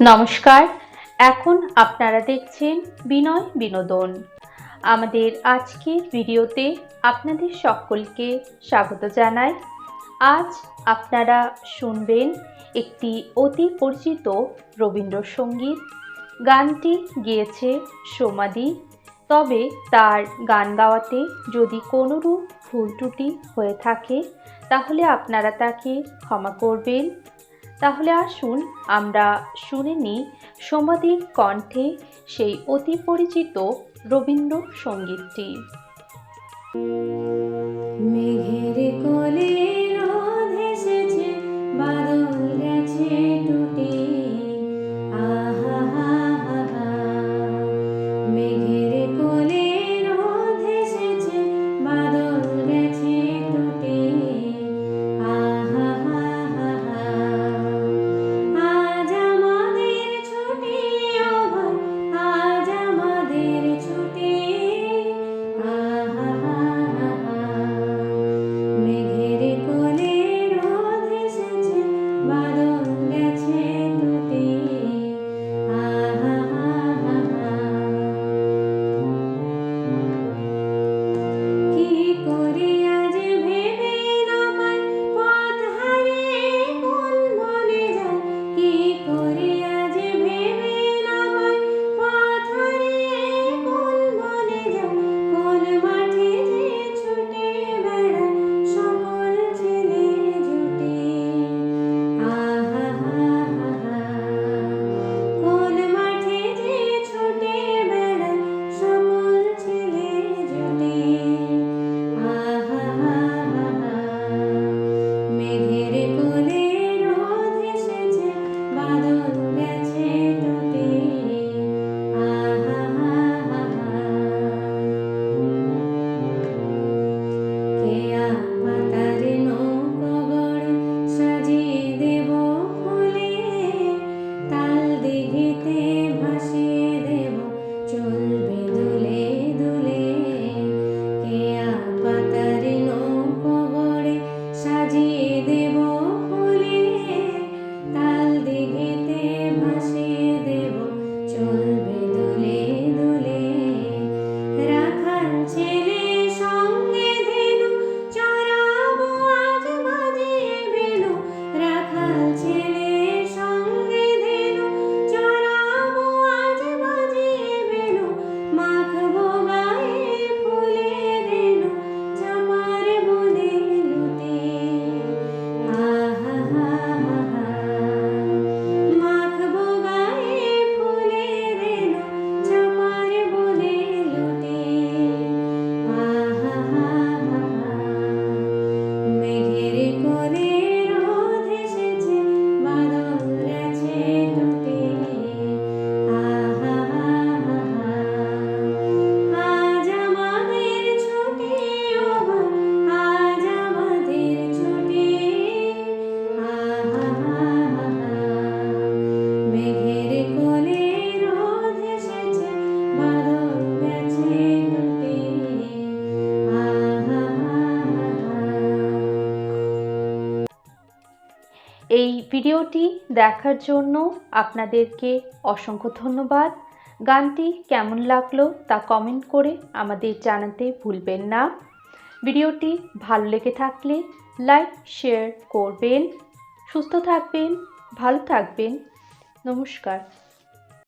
নমস্কার, এখন আপনারা দেখছেন বিনয় বিনোদন। আমাদের আজকের ভিডিওতে আপনাদের সকলকে স্বাগত জানাই। আজ আপনারা শুনবেন একটি অতি পরিচিত রবীন্দ্রসঙ্গীত। গানটি গেয়েছে সোমাদি। তবে তার গান গাওয়াতে যদি কোনোরূপ ভুল ত্রুটি হয়ে থাকে তাহলে আপনারা তাকে ক্ষমা করবেন। তাহলে আসুন আমরা শুনে নিই সোমাদির কণ্ঠে সেই অতি পরিচিত রবীন্দ্রসঙ্গীতটি। মেঘের কোলে রোদ এসেছে, বাদল গেছে টুটি, আহা হা হা হা। মেঘের কোলে রোদ এসেছে, বাদল গেছে টুটি, আহা হা হা হা। আজ আমাদের ছুটি, ও ভাই, আজ আমাদের ছুটি, আহা হা হা হা। মেঘের কোলে রোদ এসেছে, বাদল গেছে টুটি, আহা হা হা হা। কি করে আজ ভেবে না পাই, পথ হারিয়ে কোন বনে যাই। কি করে আজ ভেবে না পাই, পথ হারিয়ে কোন বনে যাই। কোন মাঠে যে ছুটে বেড়ায় সকল ছেলে জুটি, আহা হা হা হা। কোন মাঠে যে ছুটে বেড়ায় সকল ছেলে জুটি, আহা হা হা হা। মেঘের কোলে রোদ এসেছে, বাদল গেছে টুটি, আহা হা হা হা। কেয়া পাতার নৌকো গড়ে সাজিয়ে দেব ফুলে, তাল দিঘিতে ভাসিয়ে দেব চলবে দুলে দুলে। কেয়া পাতার নৌকো গড়ে সাজিয়ে দেব ফুলে, তাল দিঘিতে ভাসিয়ে দেব চলবে দুলে দুলে। রাখাল ছেলে সঙ্গে ধেনু, চড়াবো আজ বাজিয়ে বেনু। রাখাল ছেলে সঙ্গে ধেনু, চড়াবো আজ বাজিয়ে বেনু। মাখবো গায়ে ফুলের রেণু, চাপার বনে লুটি, আহা হা হা হা। মাখবো গায়ে ফুলের রেণু, চাপার বনে লুটি, আহা হা হা হা। মেঘের কোলে রোদ এসেছে, বাদল গেছে টুটি, আহা হা হা হা। আজ আমাদের ছুটি, ও ভাই, আজ আমাদের ছুটি, আহা হা হা হা। মেঘের কোলে রোদ এসেছে, বাদল গেছে টুটি, আহা হা হা হা। এই ভিডিওটি দেখার জন্য আপনাদেরকে অসংখ্য ধন্যবাদ। গানটি কেমন লাগলো তা কমেন্ট করে আমাদের জানাতে ভুলবেন না। ভিডিওটি ভালো লেগে থাকলে লাইক শেয়ার করবেন। সুস্থ থাকবেন, ভালো থাকবেন। নমস্কার।